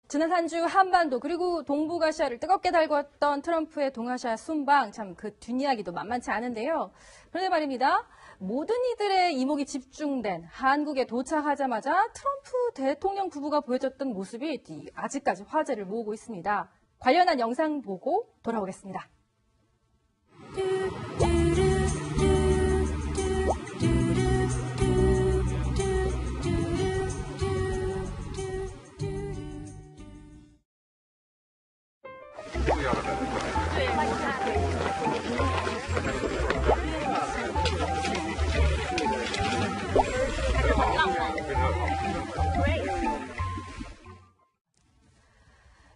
지난 한 주 한반도 그리고 동북아시아를 뜨겁게 달궜던 트럼프의 동아시아 순방 참 그 뒷이야기도 만만치 않은데요. 그런데 말입니다. 모든 이들의 이목이 집중된 한국에 도착하자마자 트럼프 대통령 부부가 보여줬던 모습이 아직까지 화제를 모으고 있습니다. 관련한 영상 보고 돌아오겠습니다.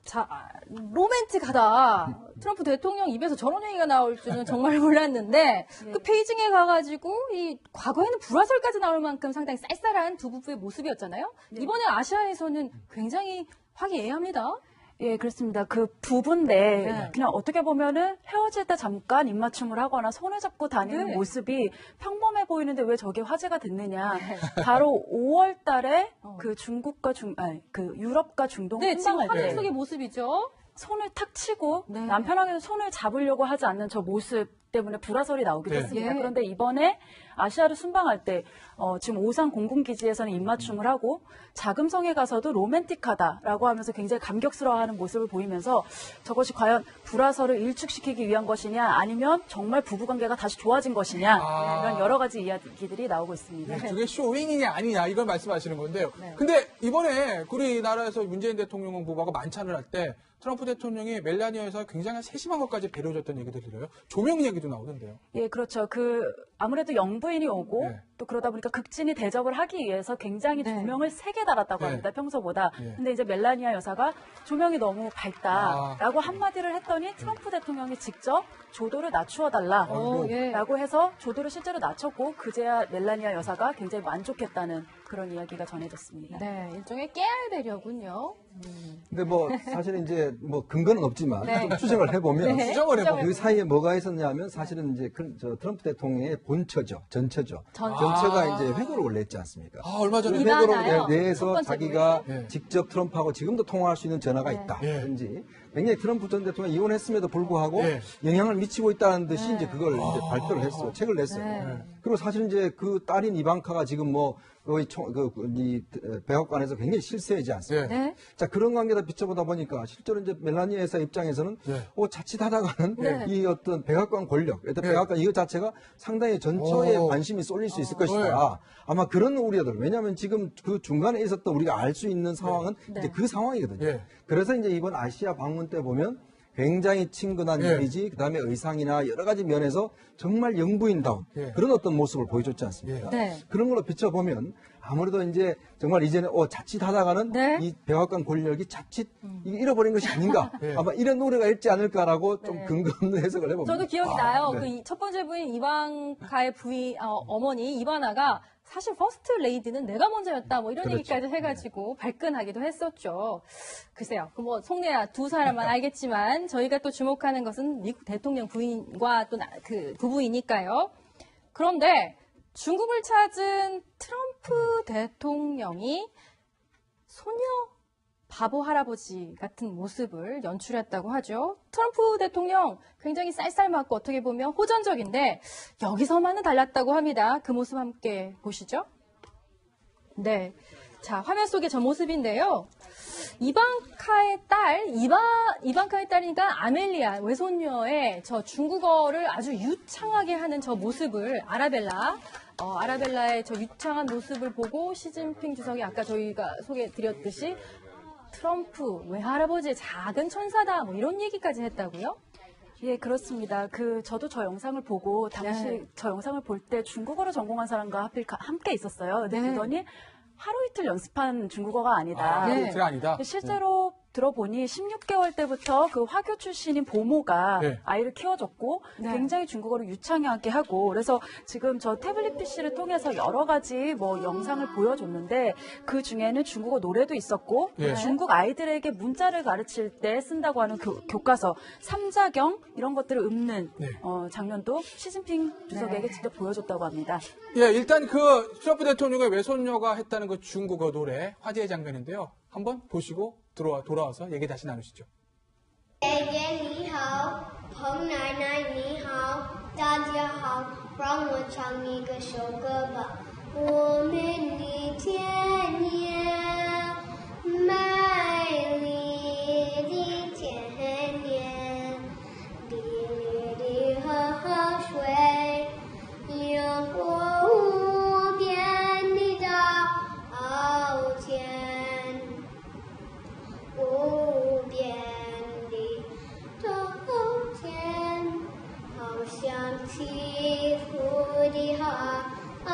자, 로맨틱하다. 트럼프 대통령 입에서 저런 얘기가 나올 줄은 정말 몰랐는데 그 베이징에 가가지고 이 과거에는 불화설까지 나올 만큼 상당히 쌀쌀한 두 부부의 모습이었잖아요. 이번에 아시아에서는 굉장히 화기애애합니다. 예, 그렇습니다. 그 부부인데 그냥 어떻게 보면은 헤어질 때 잠깐 입맞춤을 하거나 손을 잡고 다니는 모습이 평범해 보이는데 왜 저게 화제가 됐느냐. 바로 5월 달에 그 중국과 그 유럽과 중동 네, 지금 순방할 화면 때 속의 모습이죠. 손을 탁 치고 남편에게도 손을 잡으려고 하지 않는 저 모습 때문에 불화설이 나오기도 했습니다. 그런데 이번에 아시아를 순방할 때 지금 오산 공군기지에서는 입맞춤을 하고 자금성에 가서도 로맨틱하다라고 하면서 굉장히 감격스러워하는 모습을 보이면서 저것이 과연 불화설을 일축시키기 위한 것이냐 아니면 정말 부부관계가 다시 좋아진 것이냐 이런 여러 가지 이야기들이 나오고 있습니다. 그게 쇼잉이냐 아니냐 이걸 말씀하시는 건데요. 근데 이번에 우리나라에서 문재인 대통령 부부가 만찬을 할 때 트럼프 대통령이 멜라니아 여사가 굉장히 세심한 것까지 배려줬던 얘기들 들어요. 조명 얘기도 나오던데요. 예, 그렇죠. 아무래도 영부인이 오고 또 그러다 보니까 극진히 대접을 하기 위해서 굉장히 조명을 세게 달았다고 합니다. 평소보다. 근데 이제 멜라니아 여사가 조명이 너무 밝다라고 한마디를 했더니 트럼프 대통령이 직접 조도를 낮추어달라라고 해서 조도를 실제로 낮췄고 그제야 멜라니아 여사가 굉장히 만족했다는 그런 이야기가 전해졌습니다. 네, 일종의 깨알 배려군요. 근데 사실은 이제 근거는 없지만 좀 추정을 해보면 그 사이에 뭐가 있었냐면 사실은 이제 저 트럼프 대통령의 본처죠. 전처죠. 전처가 이제 회고를 원래 했지 않습니까? 얼마 전에 회고를 내에서 자기가 직접 트럼프하고 지금도 통화할 수 있는 전화가 있다. 든지 굉장히 트럼프 전 대통령이 이혼했음에도 불구하고 영향을 미치고 있다는 듯이 이제 그걸 이제 발표를 했어요. 책을 냈어요. 그리고 사실 이제 그 딸인 이방카가 지금 거의 백악관에서 굉장히 실세이지 않습니까? 자, 그런 관계다 비춰보다 보니까 실제로 이제 멜라니아 여사 입장에서는 자칫하다가는 이 어떤 백악관 권력, 백악관 이것 자체가 상당히 전처에 관심이 쏠릴 수 있을 것이다. 아마 그런 우려들. 왜냐하면 지금 그 중간에 있었던 우리가 알 수 있는 상황은 이제 그 상황이거든요. 그래서 이제 이번 아시아 방문 때 보면 굉장히 친근한 이미지, 그다음에 의상이나 여러 가지 면에서 정말 영부인다운 그런 어떤 모습을 보여줬지 않습니까? 그런 걸로 비춰보면 아무래도 이제 정말 이제는 자칫하다가는 이 백악관 권력이 자칫 잃어버린 것이 아닌가 아마 이런 우려가 있지 않을까라고 좀 근거 없는 해석을 해봅니다. 저도 기억이 나요. 그 첫 번째 부인 이방카의 어머니 이바나가 사실 퍼스트 레이디는 내가 먼저였다 이런 얘기까지 해가지고 발끈하기도 했었죠. 글쎄요. 속내야 두 사람만 알겠지만 저희가 또 주목하는 것은 미국 대통령 부인과 또 그 부부이니까요. 그런데 중국을 찾은 트럼프 대통령이 소녀 바보 할아버지 같은 모습을 연출했다고 하죠. 트럼프 대통령 굉장히 쌀쌀맞고 어떻게 보면 호전적인데 여기서만은 달랐다고 합니다. 그 모습 함께 보시죠. 네, 자 화면 속의 저 모습인데요. 이방카의 딸이니까 아멜리아 외손녀의 저 중국어를 아주 유창하게 하는 저 모습을 아라벨라의 저 유창한 모습을 보고 시진핑 주석이 아까 저희가 소개해드렸듯이 트럼프 외할아버지의 작은 천사다 이런 얘기까지 했다고요? 예, 그렇습니다. 저도 저 영상을 보고 당시 저 영상을 볼 때 중국어를 전공한 사람과 하필 함께 있었어요. 근데 그러더니 하루 이틀 연습한 중국어가 아니다. 아니다. 실제로 들어보니 16개월 때부터 그 화교 출신인 보모가 아이를 키워줬고 굉장히 중국어를 유창하게 하고 그래서 지금 저 태블릿 PC를 통해서 여러 가지 영상을 보여줬는데 그 중에는 중국어 노래도 있었고 중국 아이들에게 문자를 가르칠 때 쓴다고 하는 교과서 삼자경 이런 것들을 읊는 장면도 시진핑 주석에게 직접 보여줬다고 합니다. 일단 트럼프 대통령의 외손녀가 했다는 그 중국어 노래 화제의 장면인데요. 한번 보시고 돌아와서 얘기 다시 나누시죠. 爷爷你好，彭奶奶你好，大家好，让我唱一个首歌吧。我们的田野，美丽的田野，沥沥的河水流过无边的稻田，无边的稻田，好像起伏的海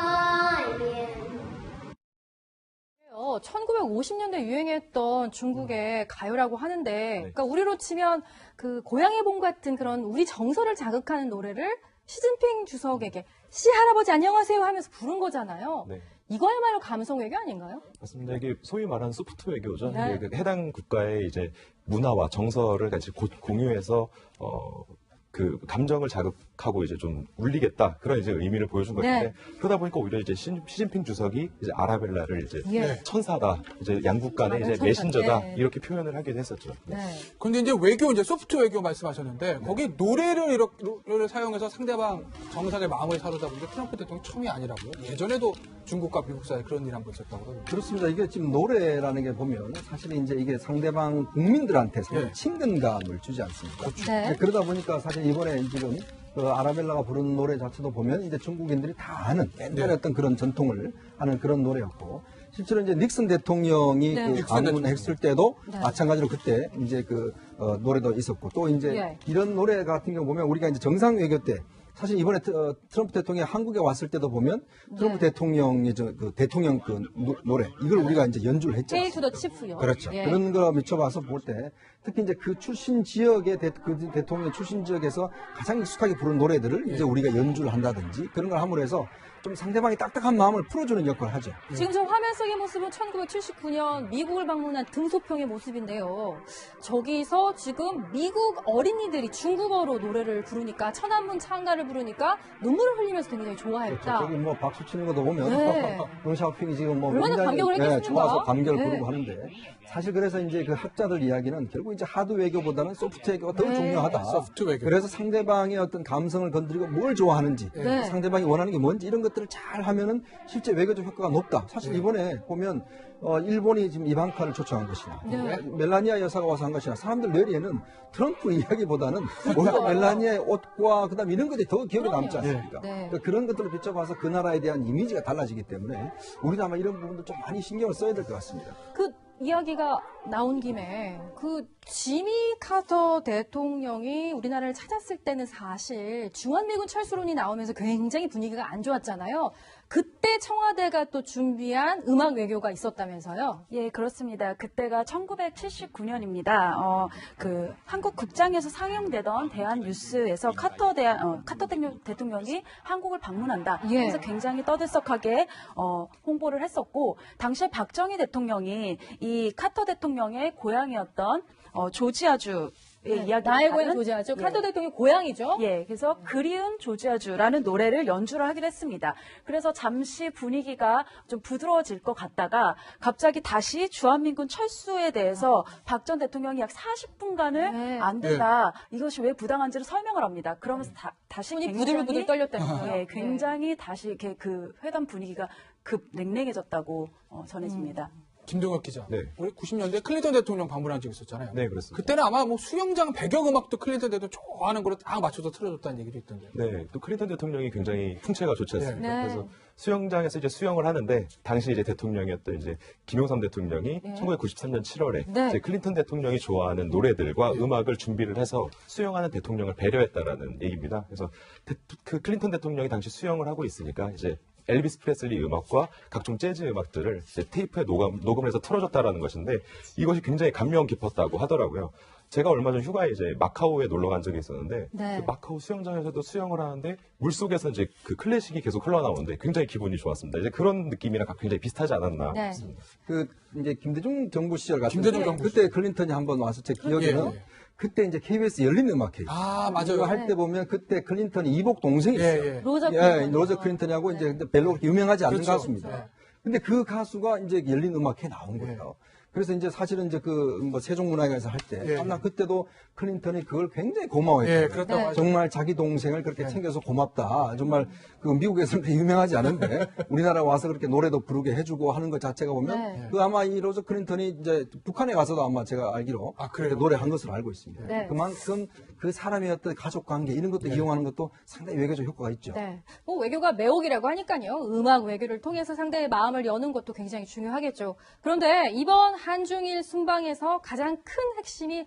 面。 1950년대 유행했던 중국의 가요라고 하는데, 그러니까 우리로 치면 그 고향의 봄 같은 그런 우리 정서를 자극하는 노래를 시진핑 주석에게 시 할아버지 안녕하세요 하면서 부른 거잖아요. 네. 이거야말로 감성 외교 아닌가요? 맞습니다. 이게 소위 말하는 소프트 외교죠. 네. 이게 해당 국가의 이제 문화와 정서를 같이 공유해서 그 감정을 자극하고 이제 좀 울리겠다 그런 이제 의미를 보여준 것인데 네. 그러다 보니까 오히려 이제 시진핑 주석이 이제 아라벨라를 이제 예. 천사다, 이제 양국 간의 이제 천사. 메신저다 네. 이렇게 표현을 하기도 했었죠. 네. 근데 이제 외교, 이제 소프트 외교 말씀하셨는데, 거기 노래를 사용해서 상대방 정상의 마음을 사로잡은 게 트럼프 대통령 처음이 아니라고요. 예전에도 중국과 미국 사이에 그런 일이 한번 있었다고 하더라고요. 그렇습니다. 이게 지금 노래라는 게 보면 사실 이제 이게 상대방 국민들한테 상당히 네. 친근감을 주지 않습니까? 네. 그러다 보니까 사실 이번에 지금 그 아라벨라가 부른 노래 자체도 보면 이제 중국인들이 다 아는 옛날에 어떤 그런 전통을 하는 그런 노래였고, 실제로 이제 닉슨 대통령이 네. 그 닉슨 방문했을 때도 네. 마찬가지로 그때 이제 그 노래도 있었고, 또 이제 예. 이런 노래 같은 경우 보면 우리가 이제 정상 외교 때 사실 이번에 트럼프 대통령이 한국에 왔을 때도 보면 트럼프 네. 대통령의 그 대통령 그 노래 이걸 우리가 이제 연주를 했잖아요. 헤이 투 더 치프요. 그렇죠. 예. 그런 거 미쳐봐서 볼 때 특히 이제 그 출신 지역의 그 대통령 출신 지역에서 가장 익숙하게 부른 노래들을 이제 우리가 연주를 한다든지 그런 걸 함으로 해서 좀 상대방이 딱딱한 마음을 풀어주는 역할을 하죠. 지금 저 화면 속의 모습은 1979년 미국을 방문한 등소평의 모습인데요. 저기서 지금 미국 어린이들이 중국어로 노래를 부르니까 천안문 창가를 부르니까 눈물을 흘리면서 굉장히 좋아했다. 저기 뭐 박수 치는 것도 보면 네. 롱샤오핑이 지금 뭐 얼마나 굉장히, 감격을 했겠습니까? 좋아서 감격을 네. 부르고 하는데 사실 그래서 이제 그 학자들 이야기는 결국 이제 하드 외교보다는 소프트 외교가 더 네. 중요하다. 소프트 외교. 그래서 상대방의 어떤 감성을 건드리고 뭘 좋아하는지, 네. 상대방이 원하는 게 뭔지 이런 것들을 잘 하면은 실제 외교적 효과가 높다. 사실 이번에 보면 일본이 지금 이방카를 초청한 것이나 네. 멜라니아 여사가 와서 한 것이나 사람들 뇌리에는 트럼프 이야기보다는 오히려 멜라니아의 옷과 그다음 이런 것들이 더 기억에 남지 않습니까? 네. 그러니까 그런 것들을 비춰봐서 그 나라에 대한 이미지가 달라지기 때문에 우리도 아마 이런 부분도 좀 많이 신경을 써야 될 것 같습니다. 그 이야기가 나온 김에 그 지미 카터 대통령이 우리나라를 찾았을 때는 사실 중한미군 철수론이 나오면서 굉장히 분위기가 안 좋았잖아요. 그때 청와대가 또 준비한 음악 외교가 있었다면서요? 예, 그렇습니다. 그때가 1979년입니다. 그 한국 극장에서 상영되던 대한 뉴스에서 카터 대통령이 한국을 방문한다. 예. 그래서 굉장히 떠들썩하게 홍보를 했었고, 당시에 박정희 대통령이 이 카터 대통령의 고향이었던 조지아주 이야기 나의 고향 조지아주. 카터 대통령 고향이죠? 예, 그래서 그리운 조지아주라는 노래를 연주를 하기로 했습니다. 그래서 잠시 분위기가 좀 부드러워질 것 같다가 갑자기 다시 주한미군 철수에 대해서 박 전 대통령이 약 40분간을 네. 안 된다. 이것이 왜 부당한지를 설명을 합니다. 그러면서 다시 손이 굉장히 부들부들 떨렸다면서요? 예, 굉장히 다시 이렇게 그 회담 분위기가 급 냉랭해졌다고 전해집니다. 김동혁 기자. 네. 우리 90년대 클린턴 대통령 방문한 적이 있었잖아요. 네, 그렇습니다. 그때는 아마 뭐 수영장 배경음악도 클린턴 대통령 좋아하는 거로 딱 맞춰서 틀어줬다는 얘기도 있던데. 네, 또 클린턴 대통령이 굉장히 풍채가 좋지 않습니까? 네. 그래서 수영장에서 이제 수영을 하는데 당시 이제 대통령이었던 이제 김영삼 대통령이 1993년 7월에 네. 이제 클린턴 대통령이 좋아하는 노래들과 음악을 준비를 해서 수영하는 대통령을 배려했다라는 얘기입니다. 그래서 그 클린턴 대통령이 당시 수영을 하고 있으니까 이제 엘비스 프레슬리 음악과 각종 재즈 음악들을 이제 테이프에 녹음을 해서 틀어줬다라는 것인데 이것이 굉장히 감명 깊었다고 하더라고요. 제가 얼마 전 휴가에 이제 마카오에 놀러 간 적이 있었는데 네. 그 마카오 수영장에서도 수영을 하는데 물속에서 이제 그 클래식이 계속 흘러나오는데 굉장히 기분이 좋았습니다. 이제 그런 느낌이랑 굉장히 비슷하지 않았나 네. 싶습니다. 그 이제 김대중 정부 시절 같은 김대중 때 정부 그때 클린턴이 한번 와서 제 기억에는 예. 그때 이제 KBS 열린 음악회 아, 맞아요. 할 때 보면 그때 클린턴이 이복 동생이 있어요. 예. 로저 예, 클린턴. 로저 클린턴이하고 이제 근데 별로 그렇게 유명하지 않은 그렇죠. 가수입니다. 네. 근데 그 가수가 이제 열린 음악회에 나온 거예요. 그래서 이제 사실은 이제 그 뭐 세종문화회관에서 할 때 아마 그때도 클린턴이 그걸 굉장히 고마워했어요. 그렇다고 하죠. 정말 자기 동생을 그렇게 챙겨서 고맙다. 정말 그 미국에서는 그렇게 유명하지 않은데 우리나라 와서 그렇게 노래도 부르게 해주고 하는 것 자체가 보면 그 아마 이 로저 클린턴이 이제 북한에 가서도 아마 제가 알기로 그렇게 노래한 것으로 알고 있습니다. 네. 그만큼 그 사람의 어떤 가족 관계 이런 것도 이용하는 것도 상당히 외교적 효과가 있죠. 네. 뭐 외교가 매혹이라고 하니까요. 음악 외교를 통해서 상대의 마음을 여는 것도 굉장히 중요하겠죠. 그런데 이번 한중일 순방에서 가장 큰 핵심이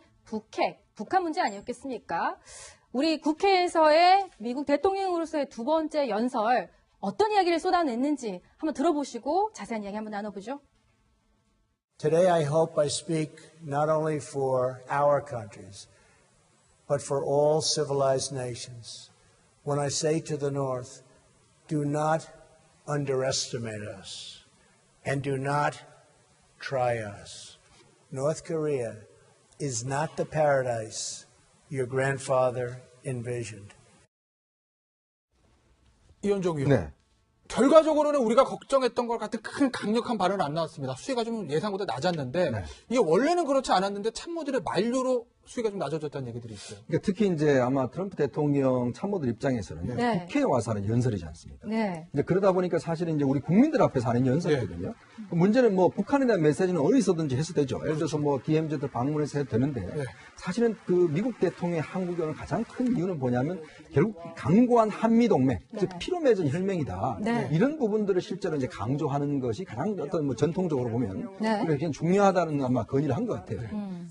북한 문제 아니었겠습니까? 우리 국회에서의 미국 대통령으로서의 두 번째 연설 어떤 이야기를 쏟아냈는지 한번 들어보시고 자세한 이야기 한번 나눠보죠. Today I hope I speak not only for our countries, but for all civilized nations. When I say to the North, do not underestimate us and do not try us. North Korea is not the paradise your grandfather envisioned. 이현정 의원. 네. 결과적으로는 우리가 걱정했던 것 같은 큰 강력한 발언은 안 나왔습니다. 수위가 좀 예상보다 낮았는데 이게 원래는 그렇지 않았는데 참모들의 만류로 수위가 좀 낮아졌다는 얘기들이 있어요. 그러니까 특히 이제 아마 트럼프 대통령 참모들 입장에서는 국회에 와서 하는 연설이지 않습니까? 네. 이제 그러다 보니까 사실은 이제 우리 국민들 앞에서 하는 연설이거든요. 문제는 뭐 북한에 대한 메시지는 어디서든지 해서 되죠. 예를 들어서 뭐 DMZ들 방문해서 해도 되는데 사실은 그 미국 대통령의 한국에 오는 가장 큰 이유는 뭐냐면 결국 강고한 한미동맹, 즉 피로 맺은 혈맹이다. 이런 부분들을 실제로 이제 강조하는 것이 가장 어떤 뭐 전통적으로 보면 굉장히 중요하다는 아마 건의를 한 것 같아요.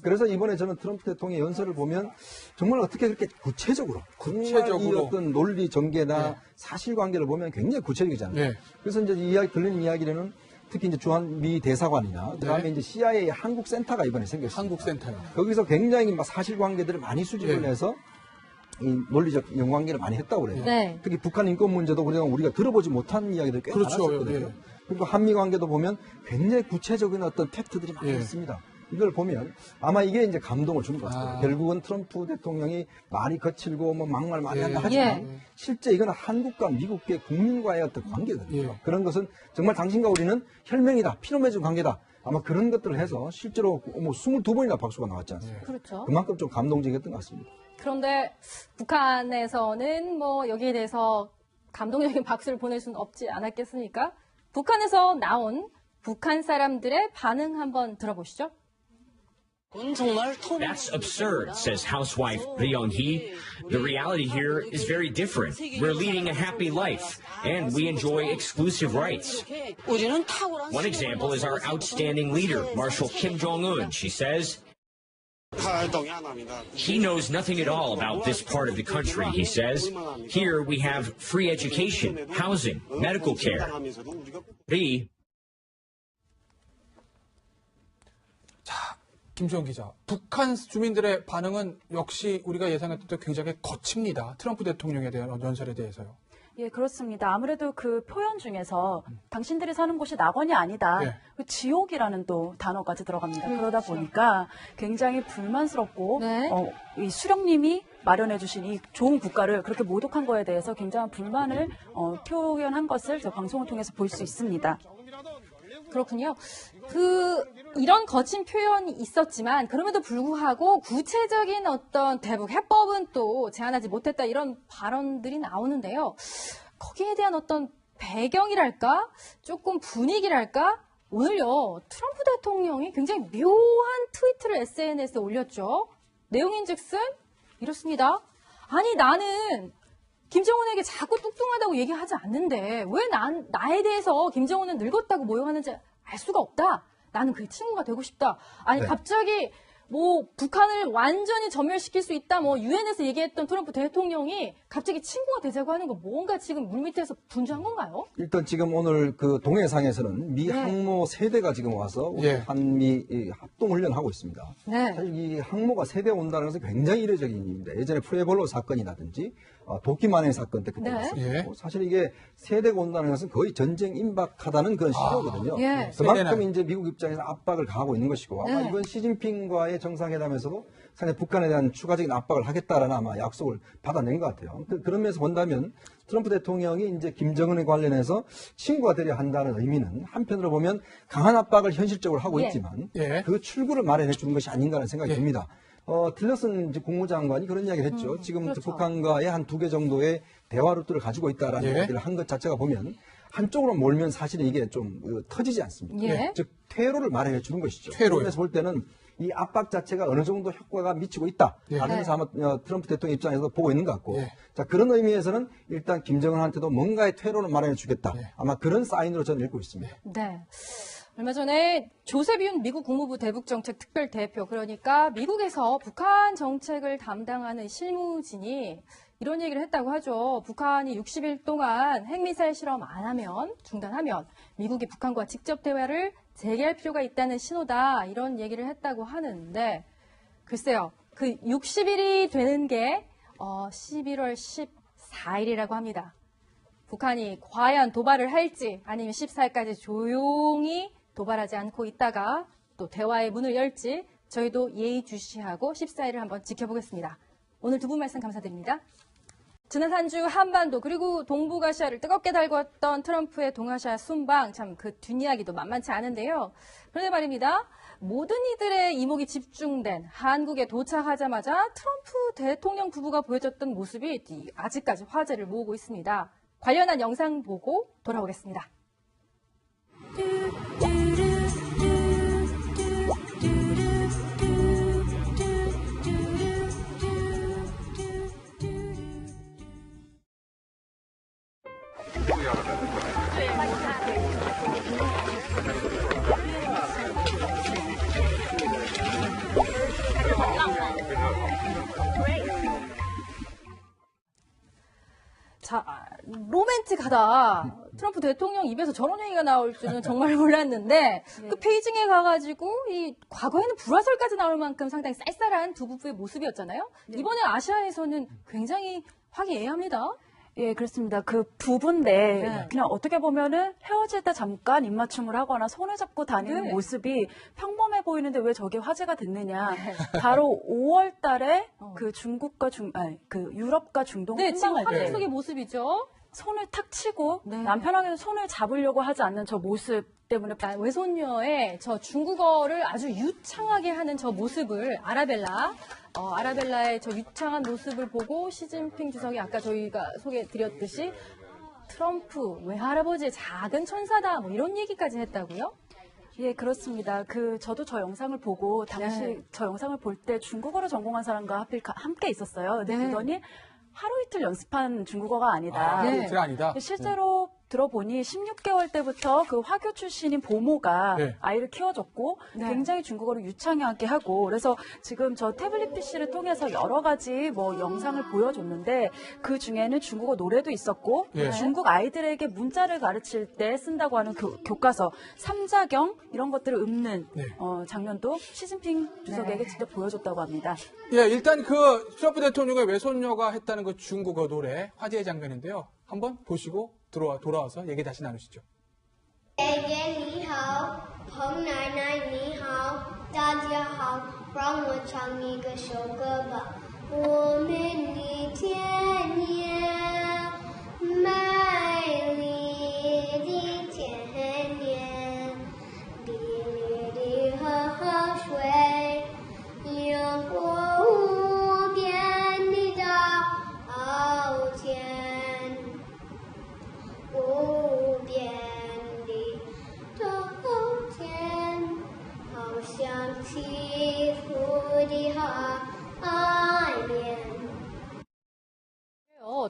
그래서 이번에 저는 트럼프 대통령의 연설을 보면 정말 어떻게 그렇게 구체적으로 이 어떤 논리 전개나 사실관계를 보면 굉장히 구체적이잖아요. 그래서 이제 이야기 들리는 이야기는 특히 이제 주한미 대사관이나 그다음에 이제 CIA 한국 센터가 이번에 생겼습니다. 한국 센터요. 거기서 굉장히 막 사실관계들을 많이 수집을 해서 이 논리적 연관계를 많이 했다고 그래요. 특히 북한 인권 문제도 우리가 들어보지 못한 이야기들 꽤 많았었거든요. 그리고 한미 관계도 보면 굉장히 구체적인 어떤 팩트들이 많이 있습니다. 이걸 보면 아마 이게 이제 감동을 준 것 같아요. 결국은 트럼프 대통령이 말이 거칠고 뭐 막말 많이 한다 하지만 실제 이건 한국과 미국의 국민과의 어떤 관계거든요. 그런 것은 정말 당신과 우리는 혈맹이다, 피로 맺은 관계다. 아마 그런 것들을 해서 실제로 뭐 22번이나 박수가 나왔지 않습니까? 그렇죠. 그만큼 좀 감동적이었던 것 같습니다. 그런데 북한에서는 뭐 여기에 대해서 감동적인 박수를 보낼 수는 없지 않았겠습니까? 북한에서 나온 북한 사람들의 반응 한번 들어보시죠. That's absurd, says housewife Ri Young-hee. The reality here is very different. We're leading a happy life, and we enjoy exclusive rights. One example is our outstanding leader, Marshal Kim Jong-un. She says, he knows nothing at all about this part of the country, he says. Here we have free education, housing, medical care. Ri. 김수영 기자, 북한 주민들의 반응은 역시 우리가 예상했던 때 굉장히 거칩니다. 트럼프 대통령에 대한 연설에 대해서요. 예, 그렇습니다. 아무래도 그 표현 중에서 당신들이 사는 곳이 낙원이 아니다. 그 지옥이라는 또 단어까지 들어갑니다. 그러다 보니까 굉장히 불만스럽고 이 수령님이 마련해 주신 이 좋은 국가를 그렇게 모독한 거에 대해서 굉장한 불만을 표현한 것을 저 방송을 통해서 볼 수 있습니다. 그렇군요. 이런 거친 표현이 있었지만 그럼에도 불구하고 구체적인 어떤 대북 해법은 또 제안하지 못했다 이런 발언들이 나오는데요. 거기에 대한 어떤 배경이랄까? 조금 분위기랄까? 오늘요. 트럼프 대통령이 굉장히 묘한 트위트를 SNS에 올렸죠. 내용인즉슨 이렇습니다. 아니 나는 김정은에게 자꾸 뚱뚱하다고 얘기하지 않는데 왜 나에 대해서 김정은은 늙었다고 모욕하는지 알 수가 없다. 나는 그의 친구가 되고 싶다. 아니 갑자기 뭐 북한을 완전히 전멸시킬 수 있다. 뭐 유엔에서 얘기했던 트럼프 대통령이 갑자기 친구가 되자고 하는 거 뭔가 지금 물밑에서 분주한 건가요? 일단 지금 오늘 그 동해상에서는 미 항모 세대가 지금 와서 한미 합동 훈련하고 있습니다. 사실 이 항모가 세대 온다는 것은 굉장히 이례적인 일입니다. 예전에 프레볼로 사건이라든지 도끼만의 사건 때 그때 네. 있었고 예. 사실 이게 세대가 온다는 것은 거의 전쟁 임박하다는 그런 시기거든요. 예. 그만큼 이제 미국 입장에서 압박을 가하고 있는 것이고 아마 네. 이번 시진핑과의 정상회담에서도 상당히 북한에 대한 추가적인 압박을 하겠다라는 아마 약속을 받아낸 것 같아요. 그런 면에서 본다면 트럼프 대통령이 이제 김정은에 관련해서 친구가 되려 한다는 의미는 한편으로 보면 강한 압박을 현실적으로 하고 예. 있지만 예. 그 출구를 마련해 주는 것이 아닌가라는 생각이 듭니다. 틸러슨 이제 국무장관이 그런 이야기를 했죠. 지금 그렇죠. 북한과의 한 2개 정도의 대화 루트를 가지고 있다라는 예. 이야기를 한 것 자체가 보면 한쪽으로 몰면 사실은 이게 좀 터지지 않습니다. 예. 즉 퇴로를 마련해 주는 것이죠. 퇴로요. 그래서 볼 때는 이 압박 자체가 어느 정도 효과가 미치고 있다. 예. 라는 것을 아마 트럼프 대통령 입장에서 보고 있는 것 같고. 예. 자, 그런 의미에서는 일단 김정은한테도 뭔가의 퇴로를 마련해 주겠다. 예. 아마 그런 사인으로 저는 읽고 있습니다. 네. 얼마 전에 조셉 윤 미국 국무부 대북정책 특별대표, 그러니까 미국에서 북한 정책을 담당하는 실무진이 이런 얘기를 했다고 하죠. 북한이 60일 동안 핵미사일 실험 안 하면, 중단하면 미국이 북한과 직접 대화를 재개할 필요가 있다는 신호다. 이런 얘기를 했다고 하는데, 글쎄요. 그 60일이 되는 게 11월 14일이라고 합니다. 북한이 과연 도발을 할지 아니면 14일까지 조용히 도발하지 않고 있다가 또 대화의 문을 열지 저희도 예의주시하고 14일을 한번 지켜보겠습니다. 오늘 두 분 말씀 감사드립니다. 지난 한 주 한반도 그리고 동북아시아를 뜨겁게 달궜던 트럼프의 동아시아 순방, 참 그 뒷이야기도 만만치 않은데요. 그런데 말입니다. 모든 이들의 이목이 집중된 한국에 도착하자마자 트럼프 대통령 부부가 보여줬던 모습이 아직까지 화제를 모으고 있습니다. 관련한 영상 보고 돌아오겠습니다. 자, 로맨틱하다. 트럼프 대통령 입에서 저런 얘기가 나올 줄은 정말 몰랐는데 그 베이징에 가가지고 이 과거에는 불화설까지 나올 만큼 상당히 쌀쌀한 두 부부의 모습이었잖아요. 이번에 아시아에서는 굉장히 화기애애합니다. 예, 그렇습니다. 그 부부인데 네. 그냥 어떻게 보면은 헤어질 때 잠깐 입맞춤을 하거나 손을 잡고 다니는 네. 모습이 평범해 보이는데 왜 저게 화제가 됐느냐. 바로 5월 달에 그 중국과 그 유럽과 중동 네, 지금 순방할 화면 때 속의 모습이죠. 손을 탁 치고 네. 남편에게도 손을 잡으려고 하지 않는 저 모습 때문에 외손녀의 저 중국어를 아주 유창하게 하는 저 모습을 아라벨라의 저 유창한 모습을 보고 시진핑 주석이 아까 저희가 소개해드렸듯이 트럼프 외할아버지의 작은 천사다 뭐 이런 얘기까지 했다고요? 예, 그렇습니다. 저도 저 영상을 보고 당시 네. 저 영상을 볼 때 중국어를 전공한 사람과 하필 함께 있었어요. 근데 네. 그러더니 하루 이틀 연습한 중국어가 아니다. 네. 제가 아니다. 실제로 들어보니 16개월 때부터 그 화교 출신인 보모가 네. 아이를 키워줬고 네. 굉장히 중국어를 유창하게 하고 그래서 지금 저 태블릿 PC를 통해서 여러 가지 영상을 보여줬는데 그 중에는 중국어 노래도 있었고 네. 중국 아이들에게 문자를 가르칠 때 쓴다고 하는 교과서 삼자경 이런 것들을 읊는 네. 장면도 시진핑 주석에게 직접 보여줬다고 합니다. 예, 일단 그 트럼프 대통령의 외손녀가 했다는 그 중국어 노래 화제의 장면인데요. 한번 보시고 돌아와서 얘기 다시 나누시죠. 爷爷你好，彭奶奶你好，大家好，让我唱一个首歌吧。我们的田野，美丽的田野，碧绿的河水，有无边的稻田。无边的稻田，好像起伏的海面。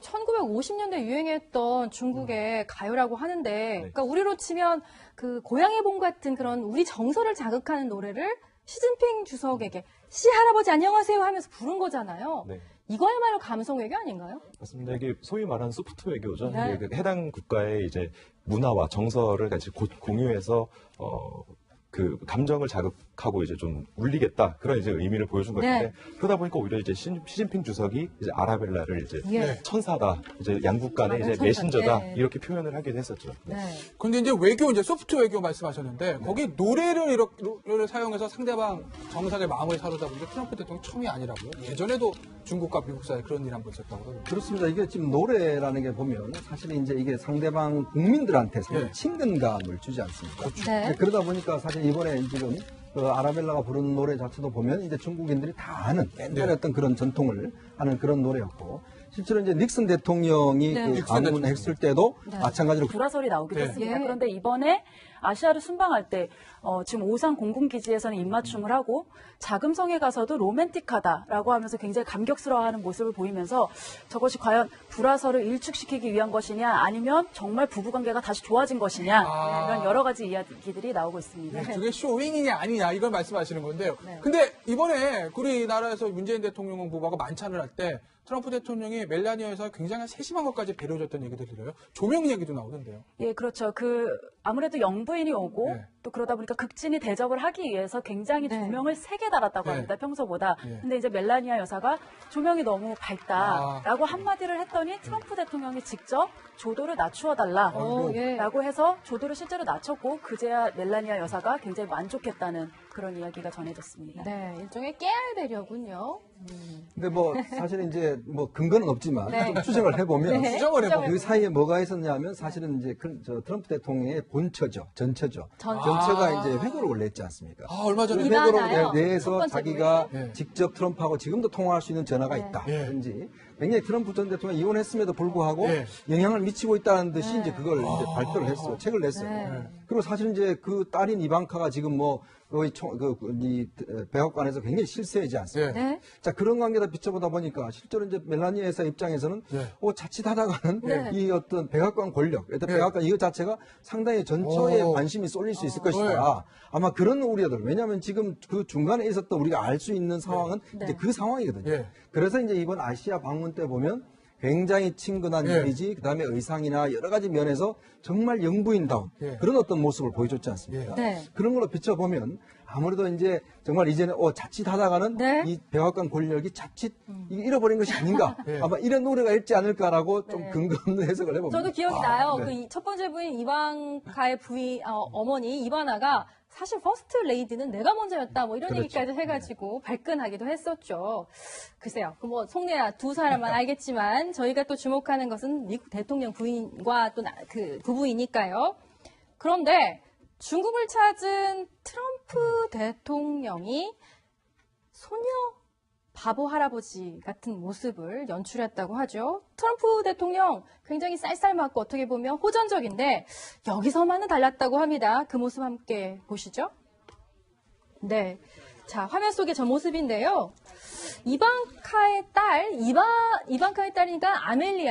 1950년대 유행했던 중국의 가요라고 하는데, 그러니까 우리로 치면 그 고향의 봄 같은 그런 우리 정서를 자극하는 노래를 시진핑 주석에게 시할아버지 안녕하세요 하면서 부른 거잖아요. 네. 이거야말로 감성 외교 아닌가요? 맞습니다. 이게 소위 말하는 소프트 외교죠. 네. 이게 해당 국가의 이제 문화와 정서를 같이 공유해서 그 감정을 자극하고 이제 좀 울리겠다 그런 이제 의미를 보여준 것인데 네. 그러다 보니까 오히려 이제 시진핑 주석이 이제 아라벨라를 이제 예. 천사다, 이제 양국 간의 이제 천사. 메신저다 네. 이렇게 표현을 하기도 했었죠. 네. 네. 근데 이제 외교, 이제 소프트 외교 말씀하셨는데, 거기 노래를 사용해서 상대방 정상의 마음을 사로잡은 게 트럼프 대통령 처음이 아니라고요? 예전에도 중국과 미국 사이에 그런 일 한번 있었다고 그러더라고요. 그렇습니다. 이게 지금 노래라는 게 보면 사실 이제 이게 상대방 국민들한테 상당히 네. 친근감을 주지 않습니까? 네. 그러다 보니까 사실 이번에 지금 그 아라벨라가 부르는 노래 자체도 보면 이제 중국인들이 다 아는 옛날에 네. 어떤 그런 전통을 하는 그런 노래였고, 실제로 이제 닉슨 대통령이 네. 그 방문했을 때도 마찬가지로 불화설이 나오기도 네. 했습니다. 예. 그런데 이번에 아시아를 순방할 때 지금 오산 공군기지에서는 입맞춤을 하고 자금성에 가서도 로맨틱하다라고 하면서 굉장히 감격스러워하는 모습을 보이면서 저것이 과연 불화설을 일축시키기 위한 것이냐 아니면 정말 부부관계가 다시 좋아진 것이냐 이런 여러 가지 이야기들이 나오고 있습니다. 그게 쇼윙이냐 아니냐 이걸 말씀하시는 건데요. 네. 근데 이번에 우리나라에서 문재인 대통령 후보가 만찬을 할 때 트럼프 대통령이 멜라니아에서 굉장히 세심한 것까지 배려줬던 얘기들 들어요. 조명 얘기도 나오던데요. 예, 그렇죠. 아무래도 영부인이 오고 네. 또 그러다 보니까 극진히 대접을 하기 위해서 굉장히 네. 조명을 세게 달았다고 네. 합니다. 평소보다. 네. 근데 이제 멜라니아 여사가 조명이 너무 밝다라고 한마디를 했더니 트럼프 대통령이 직접 조도를 낮추어 달라라고 예. 해서 조도를 실제로 낮췄고 그제야 멜라니아 여사가 굉장히 만족했다는 그런 이야기가 전해졌습니다. 네, 일종의 깨알 배려군요. 근데 뭐 사실은 이제 뭐 근거는 없지만 네. 좀 추정을 해보면 네. 수정을 해보면 그 사이에 뭐가 있었냐면 사실은 이제 저 트럼프 대통령의 본처죠. 전처죠. 전처. 전처가 이제 회고를 원래 했지 않습니까? 아, 얼마 전에 이반- 회고를 이반하요? 첫 내서 번째 자기가 네. 직접 트럼프하고 지금도 통화할 수 있는 전화가 있다. 네. 그런지 굉장히 트럼프 전 대통령이 이혼했음에도 불구하고 네. 영향을 미치고 있다는 듯이 이제 그걸 이제 발표를 했어요. 책을 냈어요. 네. 그리고 사실 이제 그 딸인 이방카가 지금 뭐 거의 이 백악관에서 굉장히 실세이지 않습니까? 네. 네. 자, 그런 관계다 비춰보다 보니까 실제로 이제 멜라니아 여사 입장에서는 네. 자칫하다가는 네. 이 어떤 백악관 권력, 일단 네. 백악관 이거 자체가 상당히 전처에 오. 관심이 쏠릴 수 있을 것이다. 네. 아마 그런 우려들, 왜냐하면 지금 그 중간에 있었던 우리가 알 수 있는 상황은 네. 이제 그 상황이거든요. 네. 그래서 이제 이번 아시아 방문 때 보면 굉장히 친근한 네. 이미지, 그 다음에 의상이나 여러 가지 면에서 정말 영부인다운 네. 그런 어떤 모습을 보여줬지 않습니까? 네. 그런 걸로 비춰보면 아무래도 이제 정말 이제는 자칫하다가는 네. 이 백악관 권력이 자칫 잃어버린 것이 아닌가. 네. 아마 이런 노래가 있지 않을까라고 좀 네. 근거 없는 해석을 해봅니다. 저도 기억이 나요. 네. 그 첫 번째 부인 이방카의 어머니 이바나가 사실 퍼스트 레이디는 내가 먼저였다 뭐 이런 그렇죠. 얘기까지 해가지고 발끈하기도 했었죠. 글쎄요. 그 뭐 속내야 두 사람만 알겠지만 저희가 또 주목하는 것은 미국 대통령 부인과 또 그 부부이니까요. 그런데 중국을 찾은 트럼프 대통령이 소녀 바보 할아버지 같은 모습을 연출했다고 하죠. 트럼프 대통령 굉장히 쌀쌀맞고 어떻게 보면 호전적인데 여기서만은 달랐다고 합니다. 그 모습 함께 보시죠. 네. 자, 화면 속에 저 모습인데요. 이방카의 딸이니까 아멜리아